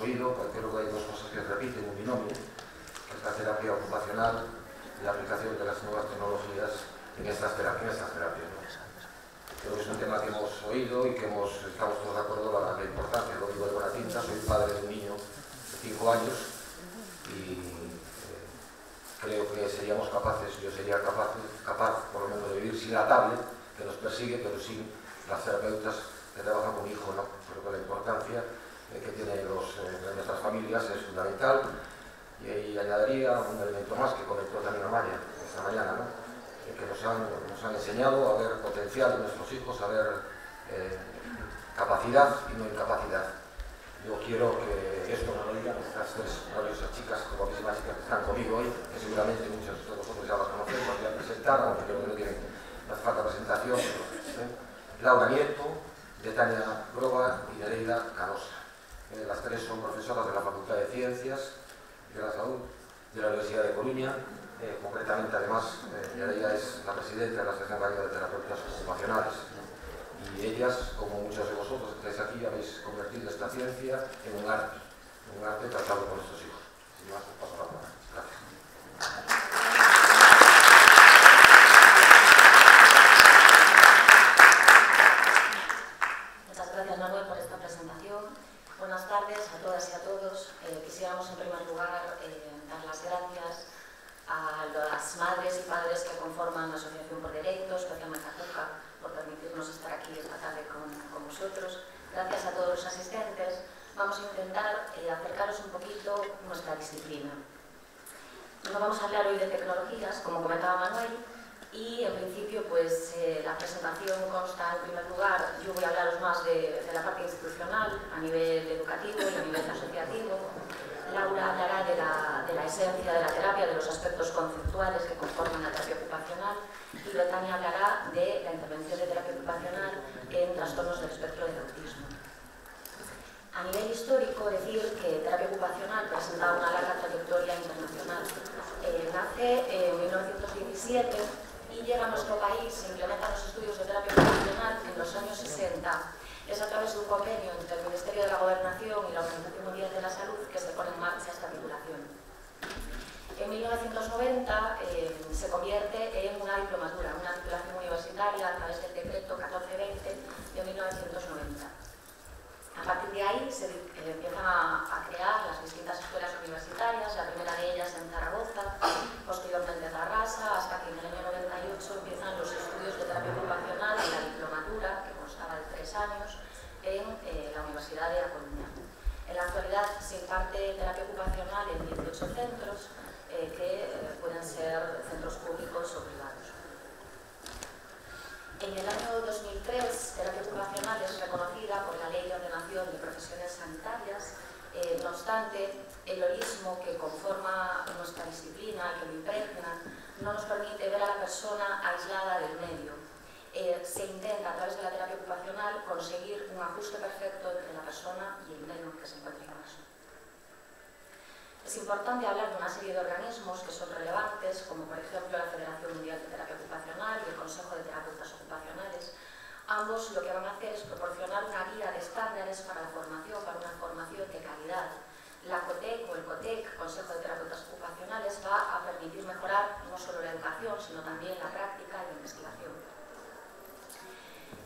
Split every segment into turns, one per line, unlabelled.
oído, creo que hay dos cosas que se repiten, un binomio, que es la terapia ocupacional y la aplicación de las nuevas tecnologías en estas terapias, ¿no? Creo que es un tema que hemos oído y que estamos todos de acuerdo en la importancia. Lo digo de buena tinta, soy padre de un niño de 5 años y creo que seríamos capaces, yo sería capaz por lo menos de vivir sin la tablet que nos persigue, pero sin las terapeutas que trabajan con mi hijo, ¿no? Creo que la importancia que tienen nuestras familias es fundamental. Y añadiría un elemento más que comentó también Amaya esta mañana, ¿no? Que nos han enseñado a ver potencial en nuestros hijos, a ver capacidad y no incapacidad. Yo quiero que esto me lo digan estas tres maravillosas chicas, guapísimas chicas que están conmigo hoy, que seguramente muchos de vosotros ya las conocéis, las voy a presentar, aunque creo que no tienen más falta presentación. Laura Nieto, Betania Groba y Nereida Canosa. Las tres son profesoras de la Facultad de Ciencias de la Salud de la Universidad de Coruña. Concretamente, además, Nereida es la presidenta de la Asociación Gallega de Terapeutas Ocupacionales. Y ellas, como muchos de vosotros que estáis aquí, habéis convertido esta ciencia en un arte tratado con nuestros hijos. Sin más, os paso la palabra. Gracias.
Muchas gracias, Manuel, por esta presentación. Buenas tardes a todas y a todos. Quisiéramos, en primer lugar, dar las gracias a las madres y padres que conforman la Asociación por Derecho, especialmente a Juca, por permitirnos estar aquí esta tarde con vosotros. Gracias a todos los asistentes. Vamos a intentar acercaros un poquito nuestra disciplina. No vamos a hablar hoy de tecnologías, como comentaba Manuel, y en principio pues la presentación consta, en primer lugar, yo voy a hablaros más de la parte institucional, a nivel educativo y a nivel asociativo. Laura hablará de la esencia de la terapia, de los aspectos conceptuales que conforman la terapia ocupacional, y Betania hablará de la intervención de terapia ocupacional en trastornos del espectro del autismo. A nivel histórico, decir que terapia ocupacional presenta una larga trayectoria internacional. Nace en 1917 y llega a nuestro país, se implementan los estudios de terapia ocupacional en los años 60. Es a través de un convenio entre el Ministerio de la Gobernación y la Organización Mundial de la Salud que se pone en marcha esta titulación. En 1990 se convierte en una diplomatura, una titulación universitaria a través del decreto 1420 de 1990. A partir de ahí se empiezan a crear las distintas escuelas universitarias, la primera de ellas en Zaragoza, posteriormente en Tarrasa, hasta que en el año 98 empiezan los estudios de terapia ocupacional y la diplomatura, que constaba de 3 años, en la Universidad de A Coruña. En la actualidad se imparte terapia ocupacional en 18 centros, que pueden ser centros públicos o privados. En el año 2003, terapia ocupacional es reconocida por la Ley de Ordenación de Profesiones Sanitarias. No obstante, el holismo que conforma nuestra disciplina, que lo impregna, no nos permite ver a la persona aislada del medio. Se intenta, a través de la terapia ocupacional, conseguir un ajuste perfecto entre la persona y el medio que se encuentra inmerso. Es importante hablar de una serie de organismos que son relevantes, como por ejemplo la Federación Mundial de Terapia Ocupacional y el Consejo de Terapeutas Ocupacionales. Ambos lo que van a hacer es proporcionar una guía de estándares para la formación, para una formación de calidad. La COTEC o el COTEC, Consejo de Terapeutas Ocupacionales, va a permitir mejorar no solo la educación, sino también la práctica y la investigación.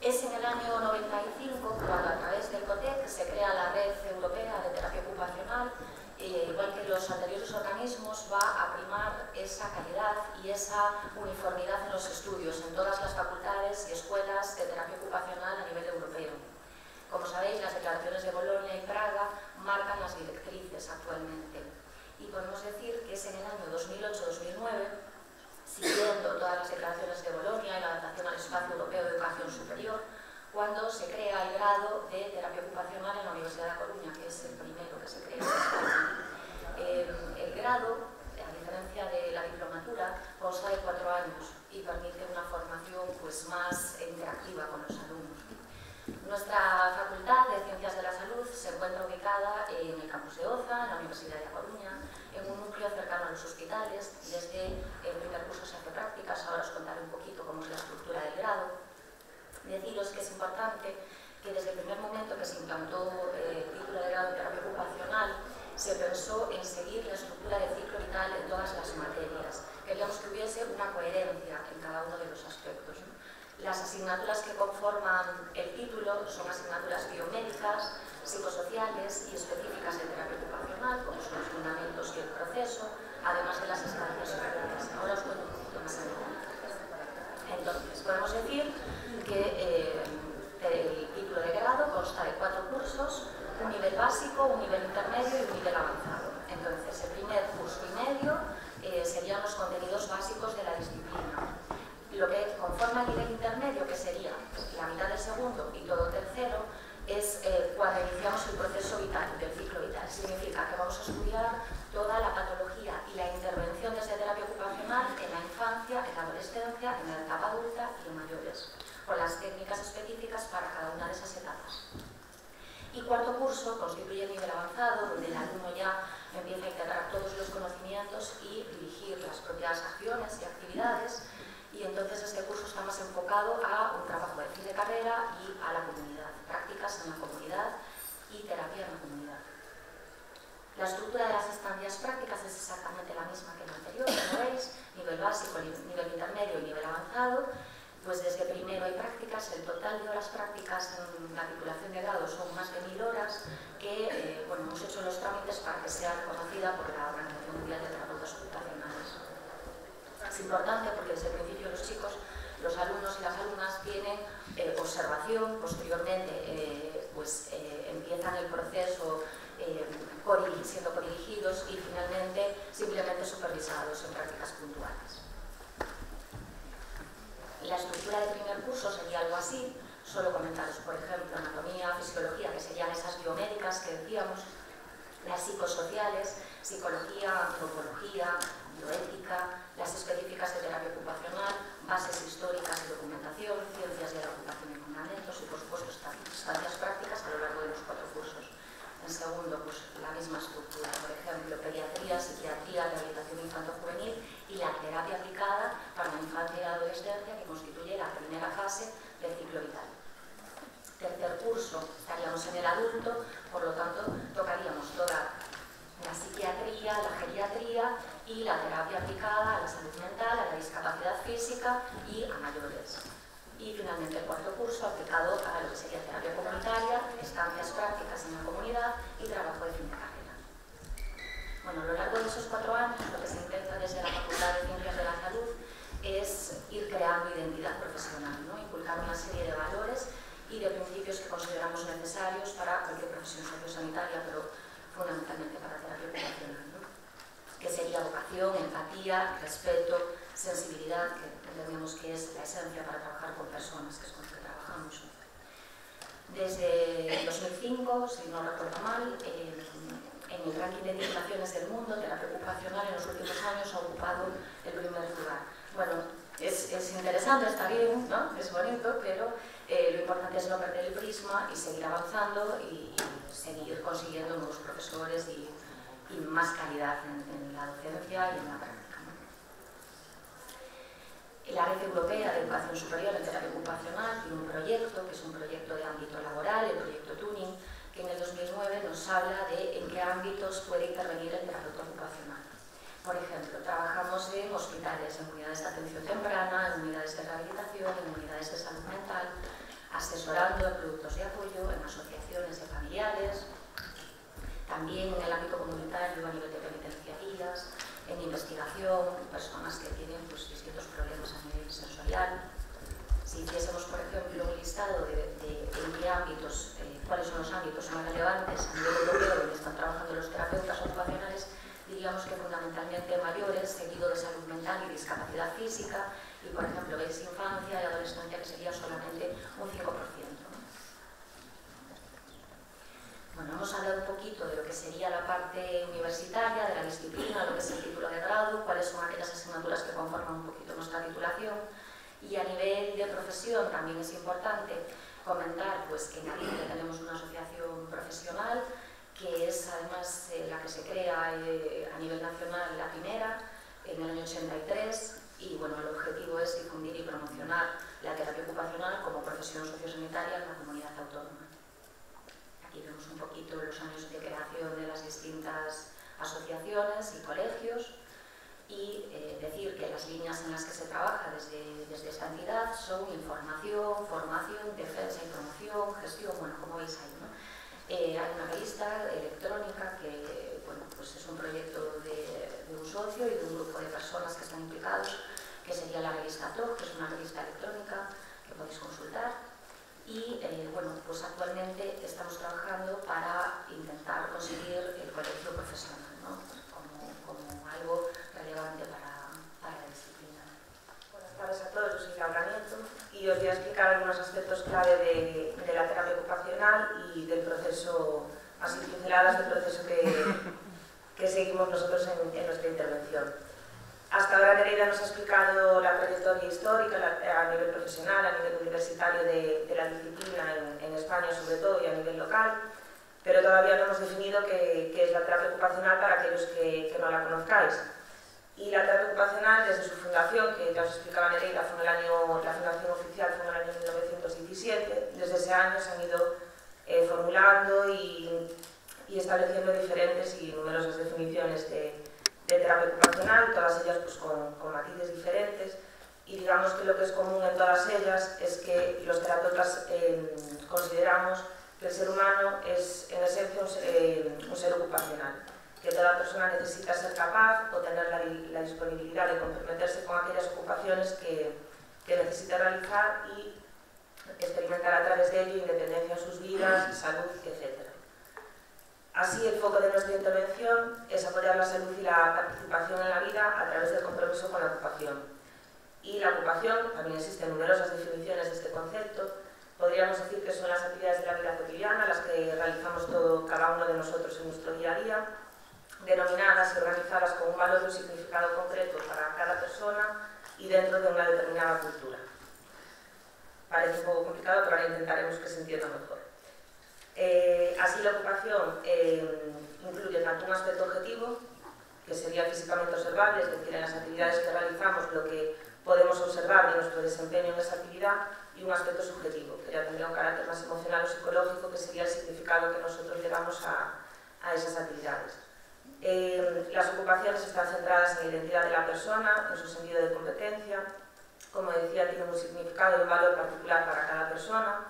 Es en el año 95 cuando a través del COTEC se crea la Red Europea de Terapia Ocupacional. Igual que los anteriores organismos, va a primar esa calidad y esa uniformidad en los estudios en todas las facultades y escuelas de terapia ocupacional a nivel europeo. Como sabéis, las declaraciones de Bolonia y Praga marcan las directrices actualmente. Y podemos decir que es en el año 2008-2009, siguiendo todas las declaraciones de Bolonia y la adaptación al espacio europeo de educación superior, cuando se crea el grado de terapia ocupacional en la Universidad de A Coruña, que es el primero que se crea en España. El grado, a diferencia de la diplomatura, consta de 4 años y permite una formación más interactiva con los alumnos. Nuestra Facultad de Ciencias de la Salud se encuentra ubicada en el campus de Oza, en la Universidad de A Coruña, en un núcleo cercano a los hospitales. Desde el primer curso se hace prácticas, ahora os contaré un poquito cómo es la estructura del grado. Deciros que es importante que desde el primer momento que se implantó el título de grado en terapia ocupacional, se pensó en seguir la estructura de ciclo vital en todas las materias. Queríamos que hubiese una coherencia en cada uno de los aspectos, ¿no? Las asignaturas que conforman el título son asignaturas biomédicas, psicosociales y específicas de terapia ocupacional, como son los fundamentos y el proceso, además de las estancias superiores. Ahora os cuento un poquito más adelante. Entonces, podemos decir que el título de grado consta de 4 cursos, un nivel básico, un nivel intermedio y un nivel avanzado. Entonces, el primer curso y medio serían los contenidos básicos de la disciplina. Lo que conforma el nivel intermedio, que sería la mitad del segundo y todo tercero, es cuando iniciamos el proceso vital, del ciclo vital. Significa que vamos a estudiar toda la patología y la intervención desde terapia ocupacional en la infancia, en la adolescencia, en la etapa adulta y en mayores, con las técnicas específicas para cada una de esas etapas. Y cuarto curso constituye el nivel avanzado, donde el alumno ya empieza a integrar todos los conocimientos y dirigir las propias acciones y actividades, y entonces este curso está más enfocado a un trabajo de fin de carrera y a la comunidad, prácticas en la comunidad y terapia en la comunidad. La estructura de las estancias prácticas es exactamente la misma que la anterior, como veis, nivel básico, nivel intermedio y nivel avanzado. Pues desde primero hay prácticas, el total de horas prácticas en la titulación de grado son más de 1000 horas que bueno, hemos hecho los trámites para que sea reconocida por la Organización Mundial de Terapeutas Ocupacionales. Es importante porque desde el principio los chicos, los alumnos y las alumnas tienen observación, posteriormente empiezan el proceso siendo codirigidos y finalmente simplemente supervisados en prácticas puntuales. La estructura del primer curso sería algo así, solo comentaros, por ejemplo, anatomía, fisiología, que serían esas biomédicas que decíamos, las psicosociales, psicología, antropología, bioética, las específicas de terapia ocupacional, bases históricas de documentación, ciencias de la ocupación y fundamentos y, por supuesto, estancias prácticas a lo largo de los 4 cursos. En segundo, pues la misma estructura, por ejemplo, pediatría, psiquiatría, rehabilitación infanto-juvenil y la terapia aplicada para la infancia y la adolescencia, que constituye la primera fase del ciclo vital. Tercer curso, estaríamos en el adulto, por lo tanto, tocaríamos toda la psiquiatría, la geriatría y la terapia aplicada a la salud mental, a la discapacidad física y a mayores. Y finalmente el cuarto curso aplicado a lo que sería terapia comunitaria, estancias prácticas en la comunidad y trabajo de fin de carrera. Bueno, a lo largo de esos 4 años lo que se intenta desde la Facultad de Ciencias de la Salud es ir creando identidad profesional, ¿no? Inculcar una serie de valores y de principios que consideramos necesarios para cualquier profesión sociosanitaria, pero fundamentalmente para terapia ocupacional, ¿no? Que sería vocación, empatía, respeto, sensibilidad, que entendemos que es la esencia para trabajar con personas, que es con las que trabajamos. Desde 2005, si no recuerdo mal, en el ranking de titulaciones del mundo, terapia ocupacional en los últimos años ha ocupado el primer lugar. Bueno, es interesante, está bien, ¿no? Es bonito, pero lo importante es no perder el prisma y seguir avanzando y seguir consiguiendo nuevos profesores y más calidad en la docencia y en la práctica. La Red Europea de Educación Superior en Terapia Ocupacional tiene un proyecto, que es un proyecto de ámbito laboral, el proyecto Tuning, que en el 2009 nos habla de en qué ámbitos puede intervenir el terapeuta ocupacional. Por ejemplo, trabajamos en hospitales, en unidades de atención temprana, en unidades de rehabilitación, en unidades de salud mental, asesorando en productos de apoyo, en asociaciones de familiares, también en el ámbito comunitario a nivel de penitenciarías, en investigación, personas que tienen pues, distintos problemas a nivel sensorial. Si hiciésemos, por ejemplo, un listado de en qué ámbitos, cuáles son los ámbitos más relevantes a nivel europeo donde están trabajando los terapeutas ocupacionales, diríamos que fundamentalmente mayores, seguido de salud mental y discapacidad física, y por ejemplo, veis infancia y adolescencia, que sería solamente un 5%. Bueno, hemos hablado un poquito de lo que sería la parte universitaria, de la disciplina, lo que es el título de grado, cuáles son aquellas asignaturas que conforman un poquito nuestra titulación, y a nivel de profesión también es importante comentar pues, que en Galicia tenemos una asociación profesional, que es además la que se crea a nivel nacional la primera, en el año 83, y bueno, el objetivo es difundir y promocionar la terapia ocupacional como profesión sociosanitaria en la comunidad autónoma. Aquí vemos un poquito los años de creación de las distintas asociaciones y colegios y decir que las líneas en las que se trabaja desde esta entidad son información, formación, defensa y promoción, gestión, bueno, como veis ahí, ¿no? Hay una revista electrónica que, bueno, pues es un proyecto de un socio y de un grupo de personas que están implicados, que sería la revista TOC, que es una revista electrónica que podéis consultar. Y bueno, pues actualmente estamos trabajando para intentar conseguir el colegio profesional, ¿no? como algo relevante para la disciplina.
Buenas tardes a todos, yo soy Laura Nieto y os voy a explicar algunos aspectos clave de la terapia ocupacional y del proceso, así pinceladas del proceso que seguimos nosotros en nuestra intervención. Hasta ahora Nereida nos ha explicado la trayectoria histórica a nivel profesional, a nivel universitario de la disciplina en España sobre todo y a nivel local, pero todavía no hemos definido qué es la terapia ocupacional para aquellos que no la conozcáis. Y la terapia ocupacional, desde su fundación, que ya os explicaba Nereida, la fundación oficial fue en el año 1917, desde ese año se han ido formulando y estableciendo diferentes y numerosas definiciones de terapia ocupacional, todas ellas pues, con matices diferentes, y digamos que lo que es común en todas ellas es que los terapeutas consideramos que el ser humano es en esencia un ser ocupacional, que toda persona necesita ser capaz o tener la disponibilidad de comprometerse con aquellas ocupaciones que necesita realizar y experimentar a través de ello independencia en sus vidas, salud, etc. Así, el foco de nuestra intervención es apoyar la salud y la participación en la vida a través del compromiso con la ocupación. Y la ocupación, también existen numerosas definiciones de este concepto, podríamos decir que son las actividades de la vida cotidiana, las que realizamos cada uno de nosotros en nuestro día a día, denominadas y organizadas con un valor y un significado concreto para cada persona y dentro de una determinada cultura. Parece un poco complicado, pero ahora intentaremos que se entienda mejor. Así la ocupación incluye tanto un aspecto objetivo, que sería físicamente observable, es decir, en las actividades que realizamos lo que podemos observar de nuestro desempeño en esa actividad, y un aspecto subjetivo, que ya tendría un carácter más emocional o psicológico, que sería el significado que nosotros le damos a esas actividades. Las ocupaciones están centradas en la identidad de la persona, en su sentido de competencia, como decía, tienen un significado y un valor particular para cada persona,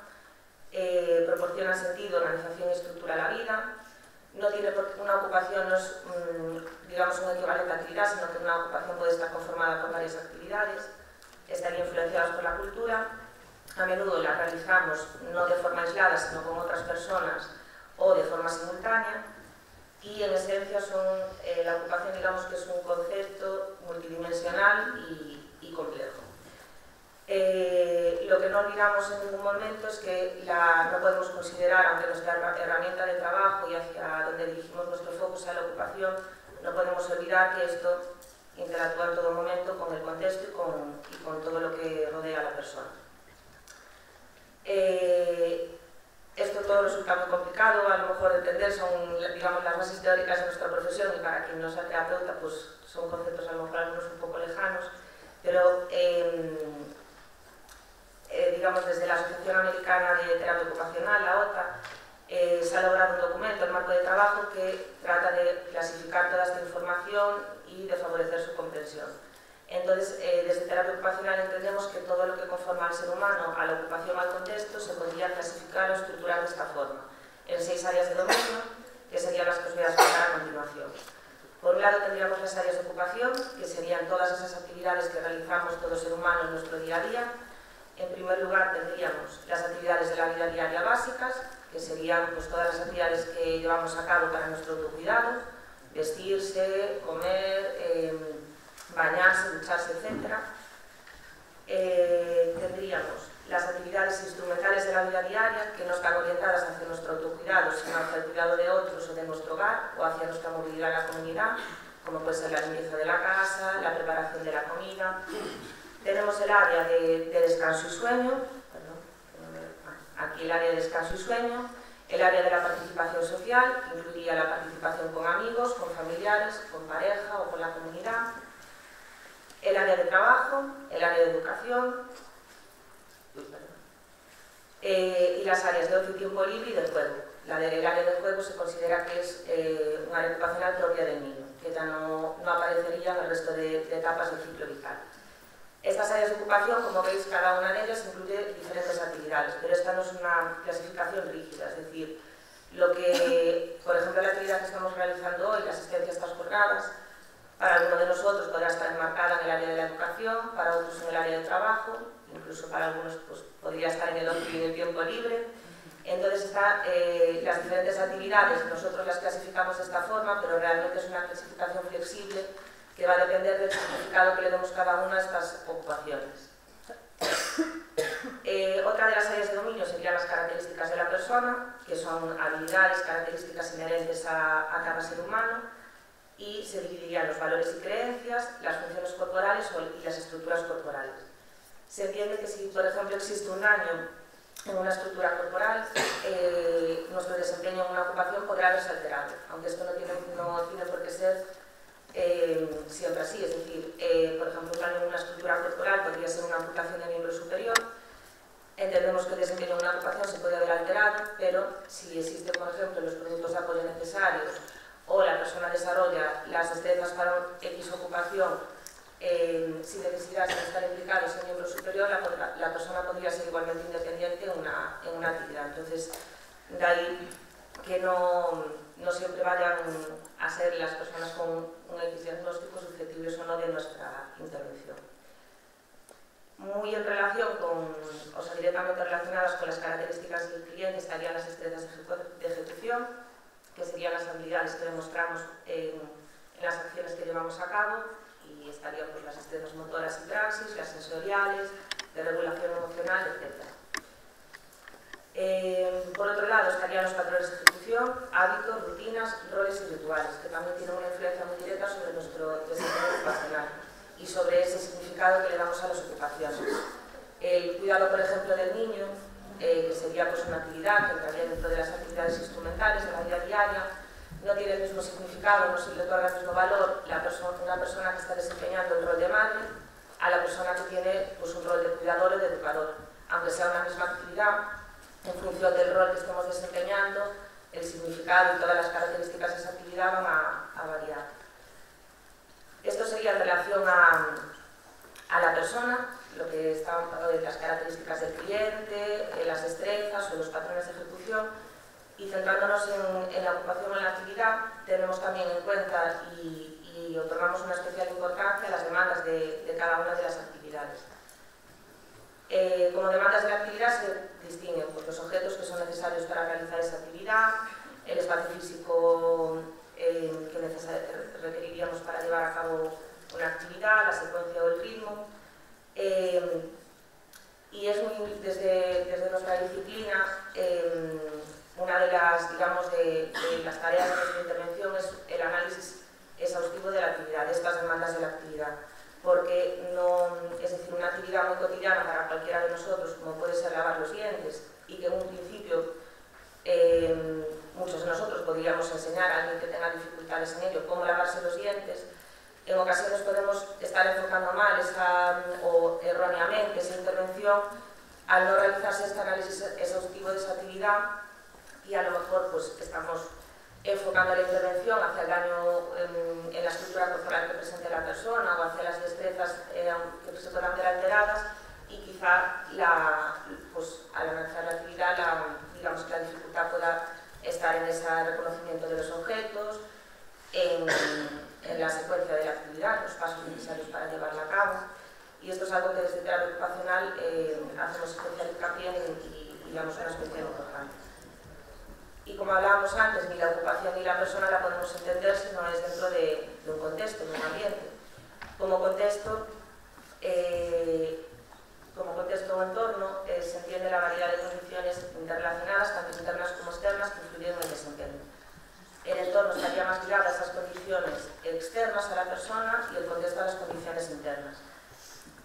proporciona sentido, organización y estructura a la vida. No tiene una ocupación, no es digamos un equivalente a actividad, sino que una ocupación puede estar conformada por varias actividades, estarían influenciadas por la cultura. A menudo las realizamos no de forma aislada, sino con otras personas o de forma simultánea, y en esencia la ocupación, digamos que es un concepto multidimensional y complejo. Lo que no olvidamos en ningún momento es que no podemos considerar, aunque nuestra herramienta de trabajo y hacia donde dirigimos nuestro foco sea la ocupación, no podemos olvidar que esto interactúa en todo momento con el contexto y con todo lo que rodea a la persona. Esto todo resulta muy complicado, a lo mejor de entender, son digamos, las bases teóricas de nuestra profesión, y para quien no sea terapeuta pues son conceptos a lo mejor algunos un poco lejanos, pero digamos, desde la Asociación Americana de Terapia Ocupacional, la OTA, se ha logrado un documento, el marco de trabajo, que trata de clasificar toda esta información y de favorecer su comprensión. Entonces, desde terapia ocupacional entendemos que todo lo que conforma al ser humano, a la ocupación o al contexto, se podría clasificar o estructurar de esta forma, en 6 áreas de dominio, que serían las que os voy a explicar a continuación. Por un lado tendríamos las áreas de ocupación, que serían todas esas actividades que realizamos todo ser humano en nuestro día a día. En primer lugar tendríamos las actividades de la vida diaria básicas, que serían pues, todas las actividades que llevamos a cabo para nuestro autocuidado, vestirse, comer, bañarse, ducharse, etc. Tendríamos las actividades instrumentales de la vida diaria, que no están orientadas hacia nuestro autocuidado, sino hacia el cuidado de otros o de nuestro hogar, o hacia nuestra movilidad en la comunidad, como puede ser la limpieza de la casa, la preparación de la comida. Tenemos el área de descanso y sueño, aquí el área de descanso y sueño, el área de la participación social, que incluiría la participación con amigos, con familiares, con pareja o con la comunidad, el área de trabajo, el área de educación, y las áreas de ocio y tiempo libre y del juego. El área del juego se considera que es un área ocupacional propia del niño, que ya no aparecería en el resto de etapas del ciclo vital. Estas áreas de ocupación, como veis, cada una de ellas incluye diferentes actividades, pero esta no es una clasificación rígida, es decir, por ejemplo, la actividad que estamos realizando hoy, la asistencia a estas jornadas, para alguno de nosotros podrá estar enmarcada en el área de la educación, para otros en el área de trabajo, incluso para algunos pues, podría estar en el ocio y en el tiempo libre. Entonces, las diferentes actividades nosotros las clasificamos de esta forma, pero realmente es una clasificación flexible que va a depender del significado que le demos cada una a estas ocupaciones. Otra de las áreas de dominio serían las características de la persona, que son habilidades, características inherentes a cada ser humano, y se dividirían los valores y creencias, las funciones corporales y las estructuras corporales. Se entiende que si, por ejemplo, existe un daño en una estructura corporal, nuestro desempeño en una ocupación podrá verse alterado, aunque esto no tiene por qué ser siempre así, es decir, por ejemplo, un daño en una estructura corporal podría ser una amputación de miembro superior. Entendemos que el desempeño en una ocupación se puede ver alterado, pero si existen, por ejemplo, los productos de apoyo necesarios o la persona desarrolla las destrezas para X ocupación sin necesidad de estar implicados en miembro superior, la persona podría ser igualmente independiente en una actividad. Entonces, de ahí que no siempre vayan a ser las personas con un X diagnóstico susceptibles o no de nuestra intervención. Muy en relación o sea, directamente relacionadas con las características del cliente estarían las destrezas de ejecución, que serían las habilidades que demostramos en las acciones que llevamos a cabo, y estarían pues, las destrezas motoras y praxis, las sensoriales, de regulación emocional, etc. Por otro lado estarían los patrones de ejecución, hábitos, rutinas, roles y rituales, que también tienen una influencia muy directa sobre nuestro desempeño ocupacional y sobre ese significado que le damos a las ocupaciones. El cuidado, por ejemplo, del niño, que sería pues, una actividad que entraría dentro de las actividades instrumentales de la vida diaria, no tiene el mismo significado, no se le otorga el mismo valor una persona que está desempeñando el rol de madre a la persona que tiene pues, un rol de cuidador o de educador. Aunque sea una misma actividad, en función del rol que estemos desempeñando, el significado y todas las características de esa actividad van a variar. Esto sería en relación a la persona, lo que está de las características del cliente, las destrezas o los patrones de ejecución, y centrándonos en la ocupación o en la actividad, tenemos también en cuenta y otorgamos una especial importancia a las demandas de cada una de las actividades. Como demandas de la actividad se distinguen pues, los objetos que son necesarios para realizar esa actividad, el espacio físico que requeriríamos para llevar a cabo una actividad, la secuencia o el ritmo. Y es desde nuestra disciplina, una de las, digamos, de las tareas de nuestra intervención es el análisis exhaustivo de la actividad, de estas demandas de la actividad. Porque es decir, una actividad muy cotidiana para cualquiera de nosotros, como puede ser lavar los dientes, y que en un principio muchos de nosotros podríamos enseñar a alguien que tenga dificultades en ello cómo lavarse los dientes, en ocasiones podemos estar enfocando mal o erróneamente esa intervención al no realizarse este análisis exhaustivo de esa actividad, y a lo mejor pues, estamos enfocando la intervención hacia el daño en la estructura corporal que presente la persona o hacia las destrezas que se puedan ver alteradas, y quizá pues, al analizar la actividad digamos que la dificultad pueda estar en ese reconocimiento de los objetos, en la secuencia de la actividad, los pasos necesarios para llevarla a cabo, y esto es algo que desde terapia ocupacional hacemos especial hincapié y damos una especial importancia. Y como hablábamos antes, ni la ocupación ni la persona la podemos entender si no es dentro de un contexto, de un ambiente. Como contexto o entorno, se entiende la variedad de condiciones interrelacionadas, tanto internas como externas, que influyen en el desempeño. El entorno estaría más ligado a esas condiciones externas a la persona y el contexto a las condiciones internas.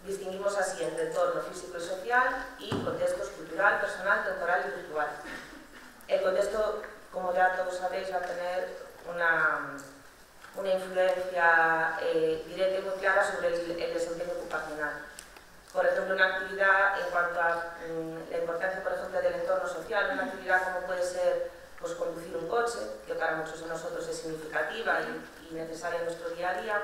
Distinguimos así entre entorno físico y social y contextos cultural, personal, temporal y virtual. El contexto, como ya todos sabéis, va a tener una influencia directa y muy clara sobre el desempeño ocupacional. por ejemplo, una actividad en cuanto a la importancia, por ejemplo, del entorno social, una actividad como puede ser pues, conducir un coche, que para muchos de nosotros es significativa y necesaria en nuestro día a día.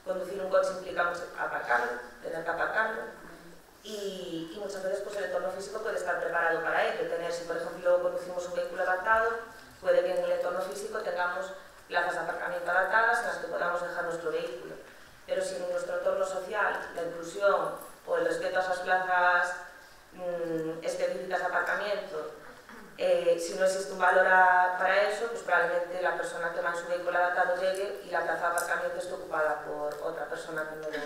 Conducir un coche implica aparcarlo, tener que aparcarlo, y muchas veces pues, el entorno físico puede estar preparado para ello. Si, por ejemplo, conducimos un vehículo adaptado, puede que en el entorno físico tengamos plazas de aparcamiento adaptadas en las que podamos dejar nuestro vehículo. Pero si en nuestro entorno social la inclusión o el respeto a esas plazas específicas de aparcamiento, si no existe un valor para eso, pues probablemente la persona que va en su vehículo adaptado llegue y la plaza de aparcamiento esté ocupada por otra persona que no lo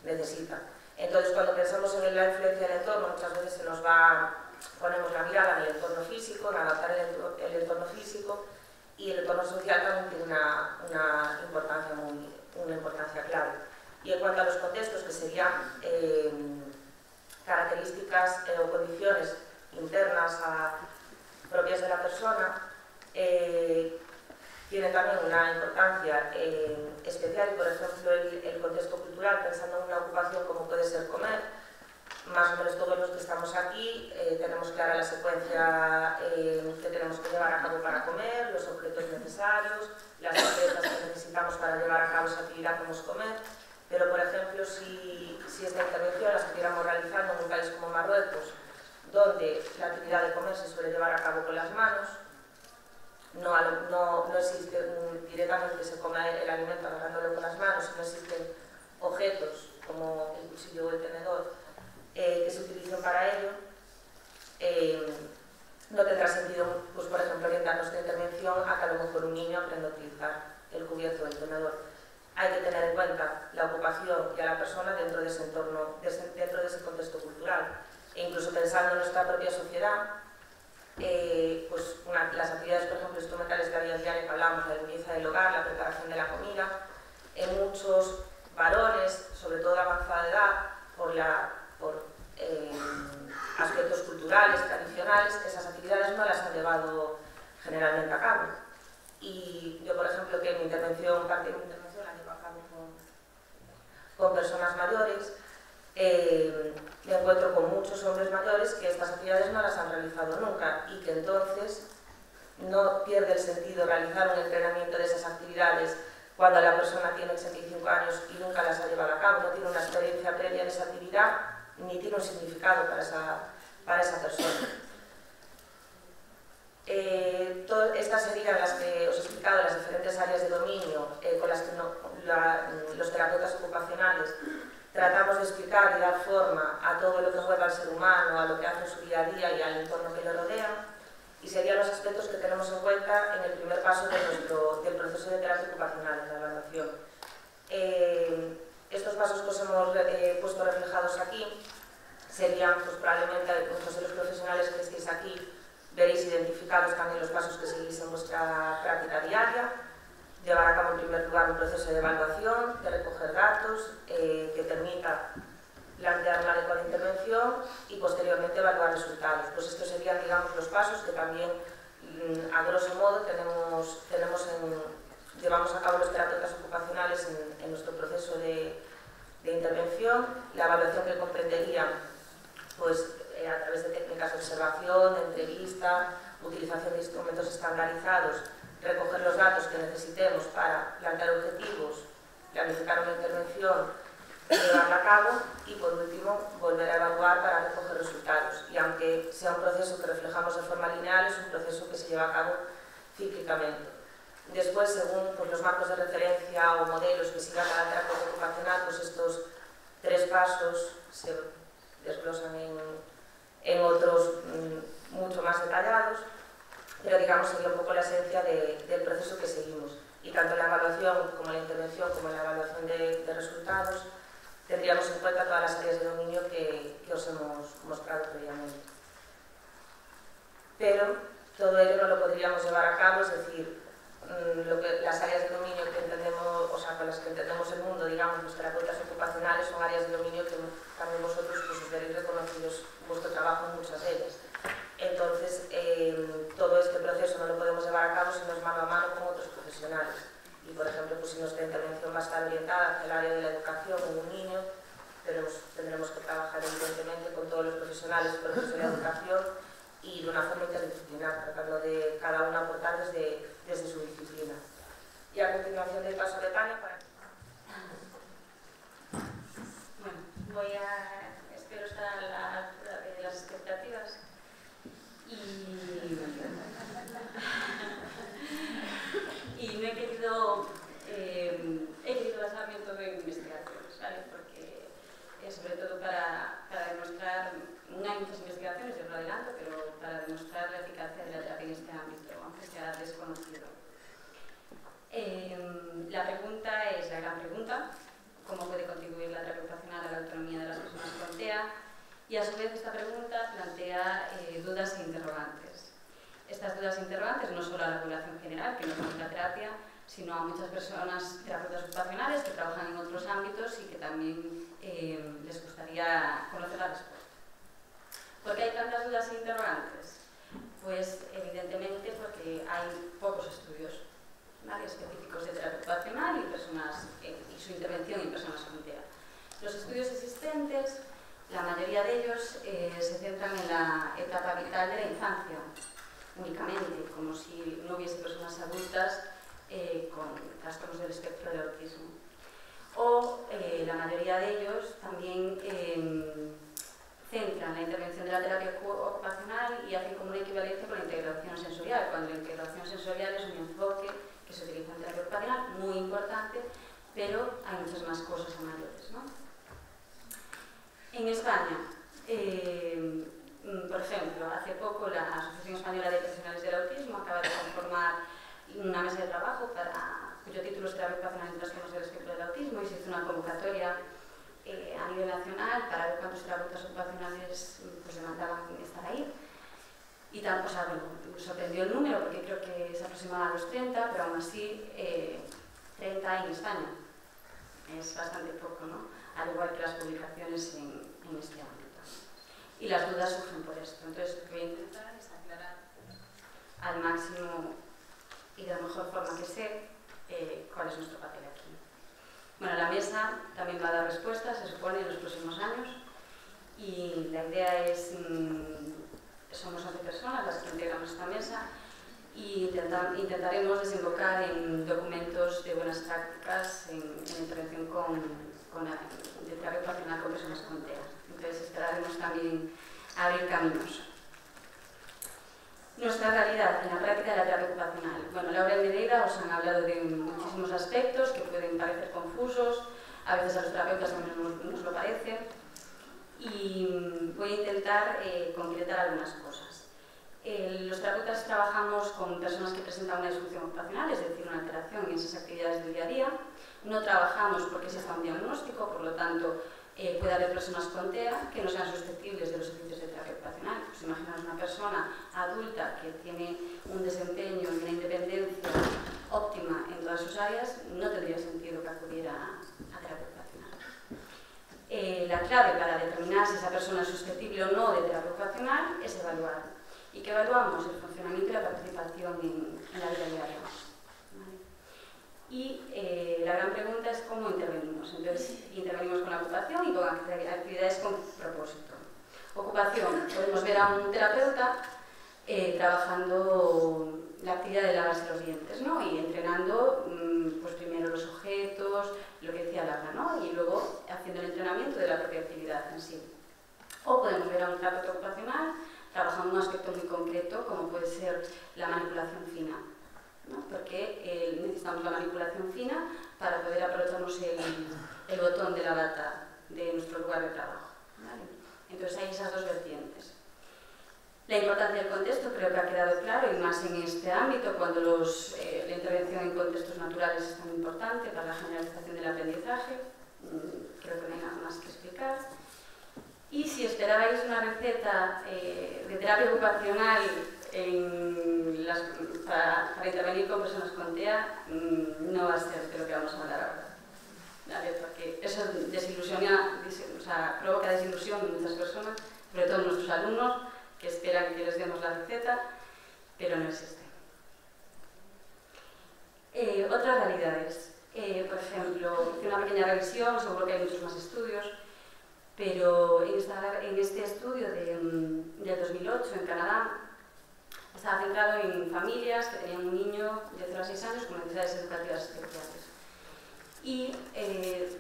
necesita. Entonces, cuando pensamos en la influencia del entorno, muchas veces ponemos la mirada en el entorno físico, en adaptar el entorno físico, y el entorno social también tiene una importancia clave. Y en cuanto a los contextos, que serían características o condiciones internas propias de la persona, tiene también una importancia especial. Por ejemplo, el contexto cultural, pensando en una ocupación como puede ser comer, más o menos todos los que estamos aquí tenemos clara la secuencia que tenemos que llevar a cabo para comer, los objetos necesarios, las herramientas que necesitamos para llevar a cabo esa actividad como es comer. Pero, por ejemplo, si esta intervención la estuviéramos realizando en un país como Marruecos, donde la actividad de comer se suele llevar a cabo con las manos, no existe directamente se come el alimento agarrándolo con las manos, no existen objetos como el cuchillo o el tenedor que se utilicen para ello, no tendrá sentido, pues, por ejemplo, orientar nuestra intervención a que a lo mejor un niño aprenda a utilizar el cubierto o el tenedor. Hay que tener en cuenta la ocupación y a la persona dentro de ese entorno, dentro de ese contexto cultural. E incluso pensando en nuestra propia sociedad, pues las actividades, por ejemplo, instrumentales de la vida diaria que hablamos, la limpieza del hogar, la preparación de la comida, en muchos varones, sobre todo de avanzada edad, por aspectos culturales, tradicionales, esas actividades no las han llevado generalmente a cabo. Y yo, por ejemplo, que en mi intervención, parte de mi intervención la llevo a cabo con personas mayores, me encuentro con muchos hombres mayores que estas actividades no las han realizado nunca y que entonces no pierde el sentido realizar un entrenamiento de esas actividades cuando la persona tiene 85 años y nunca las ha llevado a cabo, no tiene una experiencia previa en esa actividad ni tiene un significado para esa persona. Estas serían las que os he explicado, las diferentes áreas de dominio con las que los terapeutas ocupacionales tratamos de explicar y dar forma a todo lo que mueve al ser humano, a lo que hace en su día a día y al entorno que lo rodea, y serían los aspectos que tenemos en cuenta en el primer paso del proceso de terapia ocupacional, en la evaluación. Estos pasos que os hemos puesto reflejados aquí serían, pues probablemente muchos de los profesionales que estéis aquí veréis identificados también los pasos que seguís en vuestra práctica diaria. Llevar a cabo en primer lugar un proceso de evaluación, de recoger datos que permita plantear una adecuada intervención y posteriormente evaluar resultados. Pues estos serían, digamos, los pasos que también, a grosso modo, llevamos a cabo los terapeutas ocupacionales en nuestro proceso de intervención. La evaluación que comprendería, pues, a través de técnicas de observación, de entrevista, utilización de instrumentos estandarizados, recoger los datos que necesitemos para plantear objetivos, planificar una intervención, llevarla a cabo y, por último, volver a evaluar para recoger resultados. Y aunque sea un proceso que reflejamos de forma lineal, es un proceso que se lleva a cabo cíclicamente. Después, según pues, los marcos de referencia o modelos que siga cada terapia ocupacional, pues estos 3 pasos se desglosan en otros mucho más detallados, pero digamos sería un poco la esencia del proceso que seguimos. Y tanto en la evaluación como en la intervención como en la evaluación de resultados tendríamos en cuenta todas las áreas de dominio que os hemos mostrado previamente. Pero todo ello no lo podríamos llevar a cabo, es decir, las áreas de dominio que entendemos, o sea, con las que entendemos el mundo, digamos, los terapeutas ocupacionales, son áreas de dominio que también vosotros pues, veréis reconocidos vuestro trabajo en muchas de ellas. Entonces, todo este proceso no lo podemos llevar a cabo si no es mano a mano con otros profesionales. Y, por ejemplo, pues, si nuestra intervención va a estar orientada hacia el área de la educación en un niño, tendremos que trabajar evidentemente con todos los profesionales del proceso de educación y de una forma interdisciplinar, tratando de cada uno aportar desde su disciplina. Y a continuación del paso de Tania para...
Bueno, espero estar a la altura de las expectativas y no he querido basarme en todo en investigaciones, ¿vale? Porque sobre todo para demostrar, no hay muchas investigaciones, yo lo adelanto, pero para demostrar la eficacia de la terapia en este ámbito, aunque sea desconocido. La pregunta es la gran pregunta: ¿cómo puede contribuir la terapia ocupacional a la autonomía de las personas con TEA? Y a su vez esta pregunta plantea dudas e interrogantes. Estas dudas e interrogantes no solo a la población general, que no conoce la terapia, sino a muchas personas terapeutas ocupacionales que trabajan en otros ámbitos y que también les gustaría conocer la respuesta. ¿Por qué hay tantas dudas e interrogantes? Pues evidentemente porque hay pocos estudios, ¿vale?, específicos de terapia ocupacional y su intervención en personas con TEA. Los estudios existentes, la mayoría de ellos se centran en la etapa vital de la infancia, únicamente, como si no hubiese personas adultas con trastornos del espectro del autismo. O la mayoría de ellos también centran la intervención de la terapia ocupacional y hacen como una equivalencia con la integración sensorial, cuando la integración sensorial es un enfoque que se utiliza en terapia ocupacional, muy importante, pero hay muchas más cosas a mayores, ¿no? En España, por ejemplo, hace poco la Asociación Española de Profesionales del Autismo acaba de conformar una mesa de trabajo cuyo título es Terapia ocupacional en trastornos del espectro del autismo, y se hizo una convocatoria a nivel nacional para ver cuántos terapeutas ocupacionales pues, demandaban estar ahí. Y tal, o sea, bueno, me sorprendió el número porque creo que se aproximaba a los 30, pero aún así 30 en España. Es bastante poco, ¿no? Al igual que las publicaciones en este ámbito. Y las dudas surgen por esto. Entonces, lo que voy a intentar es aclarar al máximo y de la mejor forma que sé cuál es nuestro papel aquí. Bueno, la mesa también va a dar respuestas, se supone, en los próximos años. Y la idea es, somos 11 personas las que integramos esta mesa, y intentaremos desembocar en documentos de buenas prácticas en intervención de terapia ocupacional con personas con TEA. Entonces esperaremos también abrir caminos. Nuestra realidad en la práctica de la terapia ocupacional. Bueno, Laura y Nereida os han hablado de muchísimos aspectos que pueden parecer confusos, a veces a los terapeutas también nos lo parece, y voy a intentar concretar algunas cosas. Los terapeutas trabajamos con personas que presentan una disfunción ocupacional, es decir, una alteración en esas actividades del día a día. No trabajamos porque exista un diagnóstico, por lo tanto, puede haber personas con TEA que no sean susceptibles de los servicios de terapia ocupacional. Pues imaginaos una persona adulta que tiene un desempeño y una independencia óptima en todas sus áreas, no tendría sentido que acudiera a terapia ocupacional. La clave para determinar si esa persona es susceptible o no de terapia ocupacional es evaluar. ¿Y qué evaluamos? El funcionamiento y la participación en la vida diaria. ¿Vale? Y la gran pregunta es cómo intervenimos. Entonces, intervenimos con la ocupación y con actividades con propósito. Ocupación. Podemos ver a un terapeuta trabajando la actividad de lavarse los dientes, ¿no? Y entrenando pues primero los objetos, lo que decía Laura, ¿no? Y luego haciendo el entrenamiento de la propia actividad en sí. O podemos ver a un terapeuta ocupacional trabajando un aspecto muy concreto, como puede ser la manipulación fina, ¿no? Porque necesitamos la manipulación fina para poder aprovecharnos el botón de la bata de nuestro lugar de trabajo, ¿vale? Entonces hay esas dos vertientes. La importancia del contexto creo que ha quedado claro, y más en este ámbito, cuando la intervención en contextos naturales es tan importante para la generalización del aprendizaje. Creo que no hay nada más que explicar. Y si esperabais una receta de terapia ocupacional para intervenir con personas con TEA, no va a ser de lo que vamos a hablar ahora, ¿vale? Porque eso desilusiona, o sea, provoca desilusión en muchas personas, sobre todo en nuestros alumnos, que esperan que les demos la receta, pero no existe. Otras realidades. Por ejemplo, hice una pequeña revisión, seguro que hay muchos más estudios. pero en este estudio del 2008 en Canadá estaba centrado en familias que tenían un niño de 0 a 6 años con necesidades educativas especiales. Y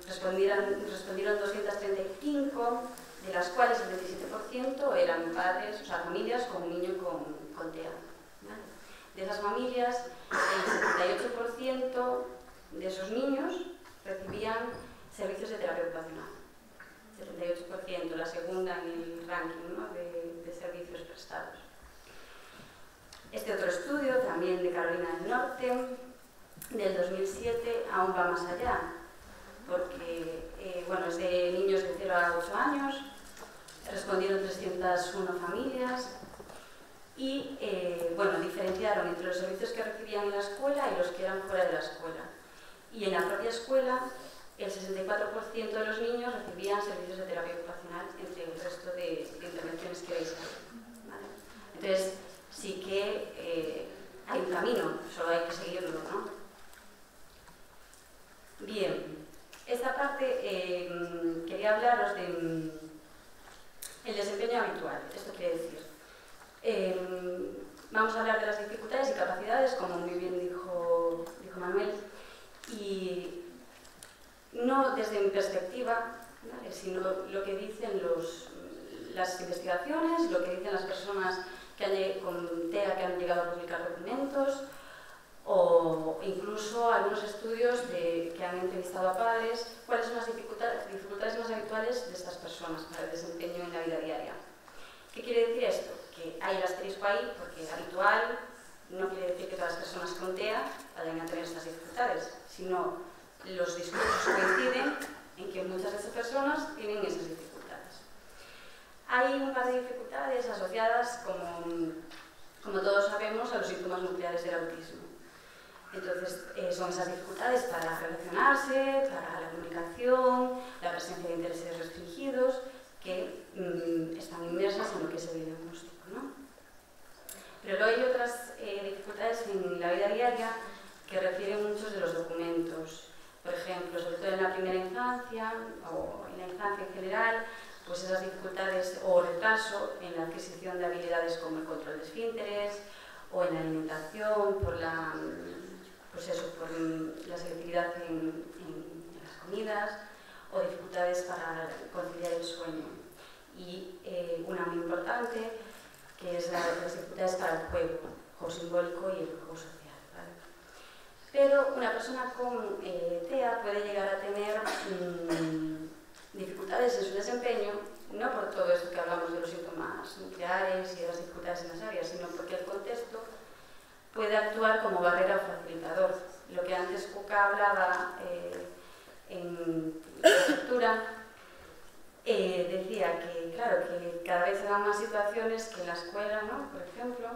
respondieron 235, de las cuales el 27% eran padres, o sea, familias con un niño con TEA. ¿Vale? De esas familias, el 78% de esos niños recibían servicios de terapia ocupacional. 78%, la segunda en el ranking, ¿no?, de servicios prestados. Este otro estudio, también de Carolina del Norte, del 2007, aún va más allá, porque bueno, es de niños de 0 a 8 años, respondieron 301 familias y bueno, diferenciaron entre los servicios que recibían en la escuela y los que eran fuera de la escuela. Y en la propia escuela, el 64% de los niños recibían servicios de terapia ocupacional, entre el resto de intervenciones que veis aquí. ¿Vale? Entonces, sí que hay un camino, solo hay que seguirlo, ¿no? Bien, esta parte quería hablaros de el desempeño habitual. Esto quiere decir, vamos a hablar de las dificultades y capacidades, como muy bien dijo Manuel, y no desde mi perspectiva, ¿vale?, sino lo que dicen las investigaciones, lo que dicen las personas con TEA que han llegado a publicar documentos, o incluso algunos estudios que han entrevistado a padres, cuáles son las dificultades más habituales de estas personas para el desempeño en la vida diaria. ¿Qué quiere decir esto? Que hay el asterisco ahí, porque habitual no quiere decir que todas las personas con TEA vayan a tener estas dificultades, sino los discursos coinciden en que muchas de esas personas tienen esas dificultades. Hay un par de dificultades asociadas, como todos sabemos, a los síntomas nucleares del autismo. Entonces, son esas dificultades para relacionarse, para la comunicación, la presencia de intereses restringidos, que están inmersas en lo que es el diagnóstico, ¿no? Pero luego hay otras dificultades en la vida diaria que refieren muchos de los documentos. Por ejemplo, sobre todo en la primera infancia o en la infancia en general, pues esas dificultades o retraso en la adquisición de habilidades como el control de esfínteres o en la alimentación, por la selectividad en las comidas, o dificultades para conciliar el sueño. Y una muy importante, que es las dificultades para el juego simbólico y el juego social, ¿vale? Pero una persona con TEA puede llegar a tener dificultades en su desempeño, no por todo esto que hablamos de los síntomas nucleares y de las dificultades en las áreas, sino porque el contexto puede actuar como barrera o facilitador. Lo que antes Cuca hablaba en la lectura, decía que, claro, que cada vez se dan más situaciones que en la escuela, ¿no?, por ejemplo,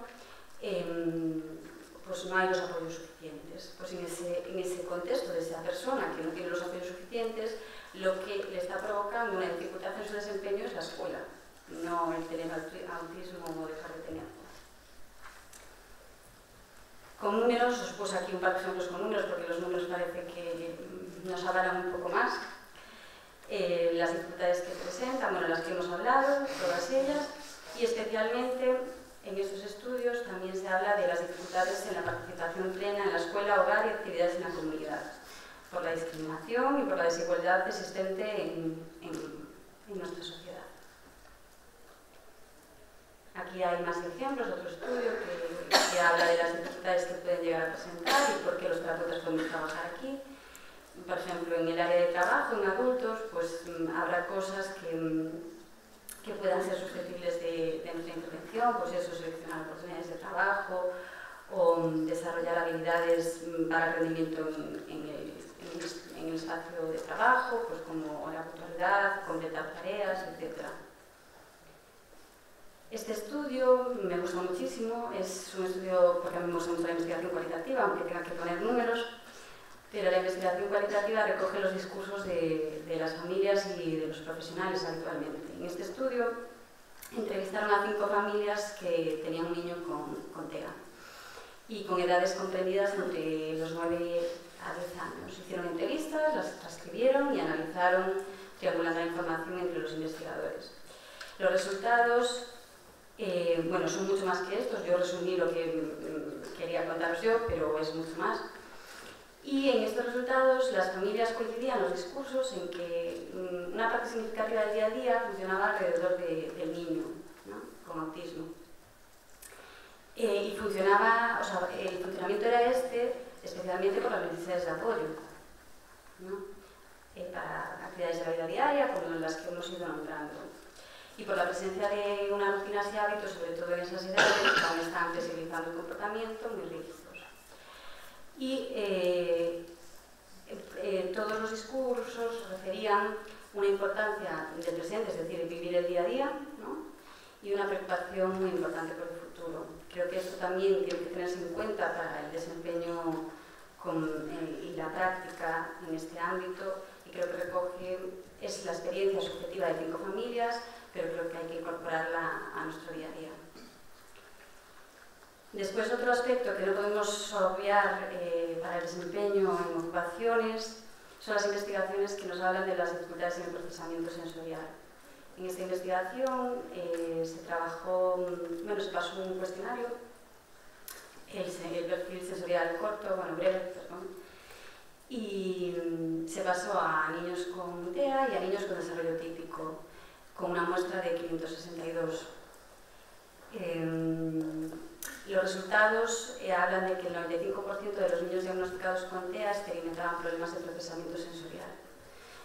pues no hay los apoyos suficientes. Pues en ese contexto de esa persona que no tiene los apoyos suficientes, lo que le está provocando una dificultad en su desempeño es la escuela, no el tener autismo o dejar de tenerlo. Con números, os puse aquí un par de ejemplos con números porque los números parece que nos avalan un poco más. Las dificultades que presentan, bueno, las que hemos hablado, todas ellas, y especialmente en estos estudios también se habla de las dificultades en la participación plena en la escuela, hogar y actividades en la comunidad, por la discriminación y por la desigualdad existente en nuestra sociedad. Aquí hay más ejemplos, otro estudio que habla de las dificultades que pueden llegar a presentar y por qué los terapeutas podemos trabajar aquí. Por ejemplo, en el área de trabajo, en adultos, pues habrá cosas que puedan ser susceptibles de nuestra intervención, pues eso, seleccionar oportunidades de trabajo o desarrollar habilidades para el rendimiento en el espacio de trabajo, pues como la puntualidad, completar tareas, etc. Este estudio me gusta muchísimo, es un estudio, porque a mí me gusta mucho la investigación cualitativa, aunque tenga que poner números, pero la investigación cualitativa recoge los discursos de las familias y de los profesionales habitualmente. En este estudio entrevistaron a 5 familias que tenían un niño con TEA y con edades comprendidas entre los 9 a 10 años. Hicieron entrevistas, las transcribieron y analizaron triangulando la información entre los investigadores. Los resultados bueno, son mucho más que estos. Yo resumí lo que quería contaros yo, pero es mucho más. Y en estos resultados las familias coincidían los discursos en que una parte significativa del día a día funcionaba alrededor del niño, ¿no?, con autismo. Y funcionaba, o sea, el funcionamiento era especialmente por las necesidades de apoyo, ¿no?, para actividades de la vida diaria, como las que hemos ido nombrando. Y por la presencia de unas rutinas y hábitos, sobre todo en esas edades, que aún están flexibilizando el comportamiento, muy rígidos. Y todos los discursos referían una importancia del presente, es decir, vivir el día a día, ¿no?, y una preocupación muy importante por el futuro. Creo que esto también tiene que tenerse en cuenta para el desempeño y la práctica en este ámbito, y creo que recoge es la experiencia subjetiva de 5 familias, pero creo que hay que incorporarla a nuestro día a día. Después, otro aspecto que no podemos obviar para el desempeño en ocupaciones son las investigaciones que nos hablan de las dificultades en el procesamiento sensorial. En esta investigación se pasó un cuestionario, el perfil sensorial corto, breve, perdón, y se pasó a niños con TEA y a niños con desarrollo típico, con una muestra de 562. Los resultados hablan de que el 95% de los niños diagnosticados con TEA experimentaban problemas de procesamiento sensorial.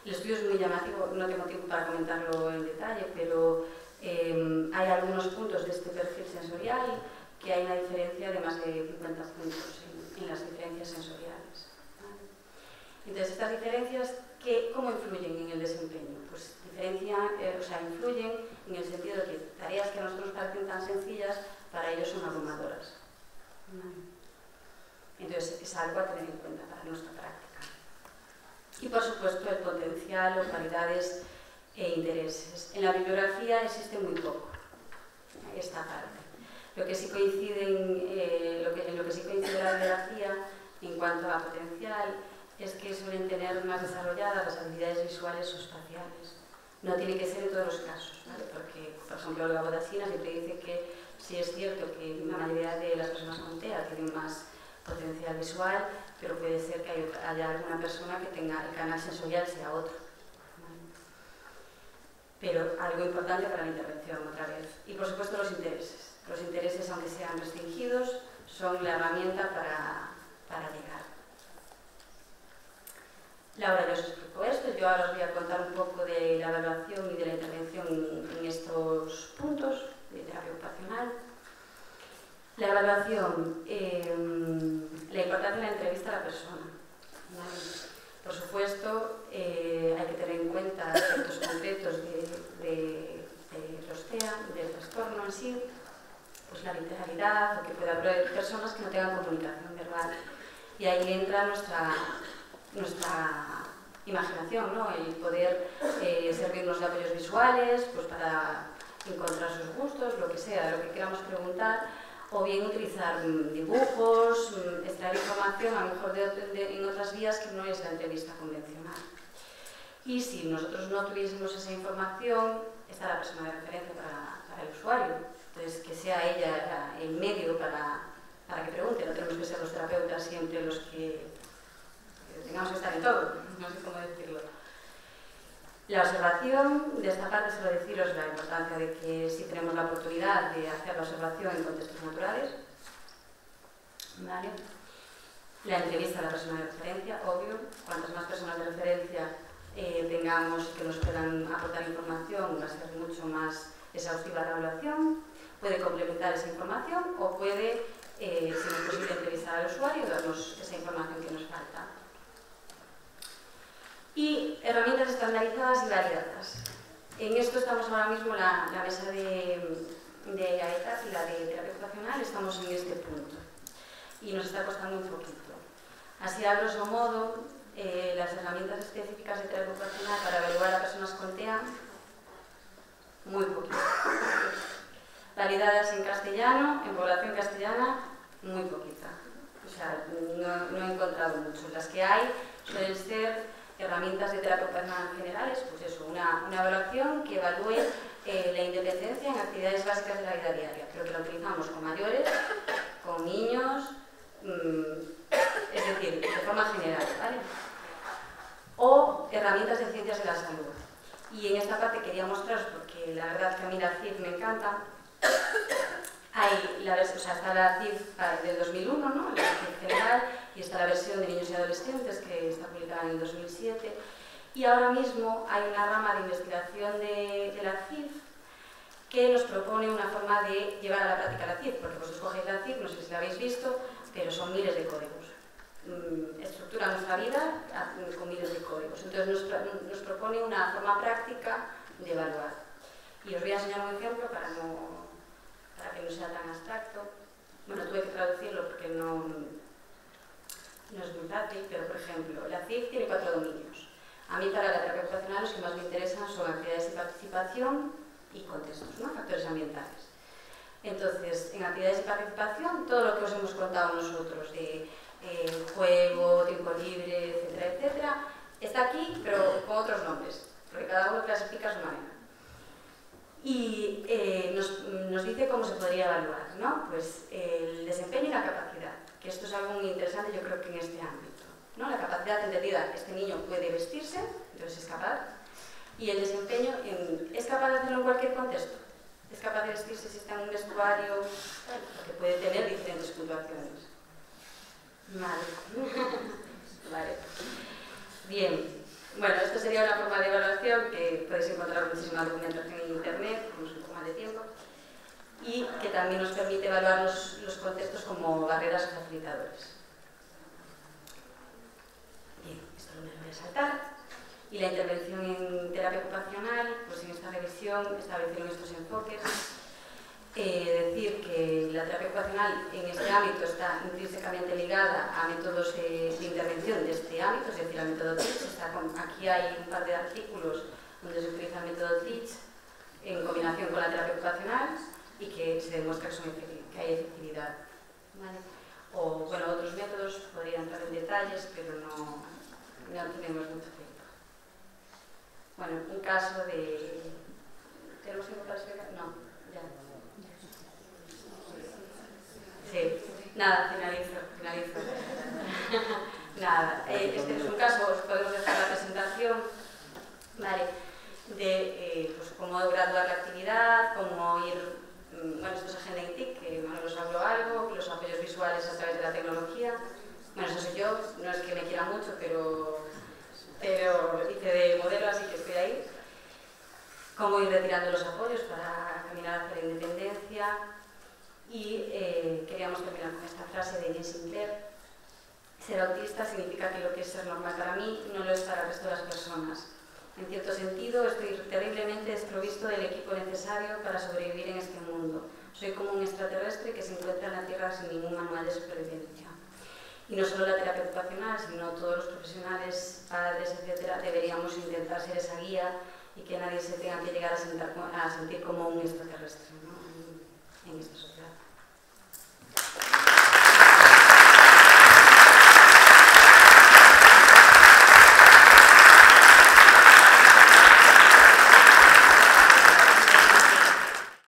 El estudio es muy llamativo, no tengo tiempo para comentarlo en detalle, pero hay algunos puntos de este perfil sensorial que hay una diferencia de más de 50 puntos en las diferencias sensoriales. Entonces, estas diferencias, ¿cómo influyen en el desempeño? Pues influyen en el sentido de que tareas que a nosotros nos parecen tan sencillas, para ellos son abrumadoras. Entonces, es algo a tener en cuenta para nuestra práctica. Y, por supuesto, el potencial, o cualidades e intereses. En la bibliografía existe muy poco esta parte. Lo que sí coincide en lo que sí coincide la bibliografía en cuanto a potencial es que suelen tener más desarrolladas las habilidades visuales o espaciales. No tiene que ser en todos los casos, ¿vale? Porque, por ejemplo, Olga Bodasina siempre dice que sí es cierto que la mayoría de las personas con TEA tienen más potencial visual, pero puede ser que haya alguna persona que tenga el canal sensorial sea otro, ¿vale? Pero algo importante para la intervención, otra vez. Y, por supuesto, los intereses. Los intereses, aunque sean restringidos, son la herramienta para llegar. Laura ya os explicó esto, yo ahora os voy a contar un poco de la evaluación y de la intervención en estos puntos de terapia ocupacional. La evaluación, la importancia de la entrevista a la persona, ¿vale? Por supuesto, hay que tener en cuenta aspectos concretos de los TEA, del trastorno en sí, pues la literalidad, o que pueda haber personas que no tengan comunicación verbal. Y ahí entra nuestra imaginación, ¿no? El poder servirnos de apoyos visuales, pues para encontrar sus gustos, lo que sea, lo que queramos preguntar, o bien utilizar dibujos, extraer información, a lo mejor en otras vías que no es la entrevista convencional. Y si nosotros no tuviésemos esa información, está la persona de referencia para el usuario. Entonces, que sea ella el medio para que pregunte. No tenemos que ser los terapeutas siempre los que tengamos que estar en todo, no sé cómo decirlo. La observación, de esta parte solo deciros la importancia de que si tenemos la oportunidad de hacer la observación en contextos naturales, ¿vale? La entrevista a la persona de referencia, obvio, cuantas más personas de referencia tengamos que nos puedan aportar información, va a ser mucho más exhaustiva la evaluación, puede complementar esa información o puede, si no es posible, entrevistar al usuario y darnos esa información que nos falta. Y herramientas estandarizadas y validadas. En esto estamos ahora mismo, la mesa de AETAS y la de terapia ocupacional, estamos en este punto. Y nos está costando un poquito. Así, a grosso modo, las herramientas específicas de terapia ocupacional para evaluar a personas con TEA, muy poquitas. Validadas en castellano, en población castellana, muy poquita. O sea, no he encontrado mucho. Las que hay suelen ser herramientas de terapia ocupacional generales, pues eso, una evaluación que evalúe la independencia en actividades básicas de la vida diaria. Creo que la utilizamos con mayores, con niños, es decir, de forma general, ¿vale? O herramientas de ciencias de la salud. Y en esta parte quería mostraros, porque la verdad que a mí la CIF me encanta, está la CIF del 2001, ¿no? La CIF general, y está la versión de niños y adolescentes, que está publicada en el 2007, y ahora mismo hay una rama de investigación de la CIF que nos propone una forma de llevar a la práctica la CIF, porque vosotros cogéis la CIF, no sé si la habéis visto, pero son miles de códigos. Estructura nuestra vida con miles de códigos. Entonces nos propone una forma práctica de evaluar. Y os voy a enseñar un ejemplo para que no sea tan abstracto. Bueno, tuve que traducirlo porque no es muy fácil, pero por ejemplo, la CIF tiene 4 dominios. A mí para la terapia ocupacional los que más me interesan son actividades de participación y contextos, ¿no? Factores ambientales. Entonces, en actividades de participación, todo lo que os hemos contado nosotros de juego, tiempo libre, etcétera, etcétera, está aquí, pero con otros nombres, porque cada uno clasifica a su manera. Y nos dice cómo se podría evaluar, ¿no? Pues el desempeño y la capacidad, que esto es algo muy interesante yo creo que en este ámbito, ¿no? La capacidad entendida, este niño puede vestirse, entonces es capaz, y el desempeño, ¿es capaz de hacerlo en cualquier contexto? ¿Es capaz de vestirse si está en un vestuario? Porque puede tener diferentes puntuaciones. Vale. Bien. Bueno, esto sería una forma de evaluación que podéis encontrar muchísima documentación en internet, con un poco más de tiempo, y que también nos permite evaluar los contextos como barreras o facilitadores. Bien, esto lo voy a saltar. Y la intervención en terapia ocupacional, pues en esta revisión establecieron estos enfoques. Decir que la terapia ocupacional en este ámbito está intrínsecamente ligada a métodos de intervención de este ámbito, es decir, al método TEACH. Aquí hay un par de artículos donde se utiliza el método TEACH en combinación con la terapia ocupacional y que se demuestra que hay efectividad. ¿Vale? O, bueno, otros métodos, podría entrar en detalles, pero no tenemos mucho tiempo. Bueno, un caso de... ¿Tenemos tiempo para explicar? No, ya. Sí, nada, finalizo. Nada, este es un caso, os podemos dejar la presentación, ¿vale? De pues, cómo graduar la actividad, cómo ir, bueno, esto es Agenda INTIC, que Manuel os habló algo, los apoyos visuales a través de la tecnología. Bueno, eso soy yo, no es que me quiera mucho, pero hice de modelo, así que estoy ahí. Cómo ir retirando los apoyos para caminar hacia la independencia. Y queríamos terminar con esta frase de Jane Sinclair: ser autista significa que lo que es ser normal para mí no lo es para el resto de las personas. En cierto sentido, estoy terriblemente desprovisto del equipo necesario para sobrevivir en este mundo. Soy como un extraterrestre que se encuentra en la Tierra sin ningún manual de supervivencia. Y no solo la terapia ocupacional, sino todos los profesionales, padres, etcétera, deberíamos intentar ser esa guía y que nadie se tenga que llegar a sentir como un extraterrestre, ¿no? en esta sociedad.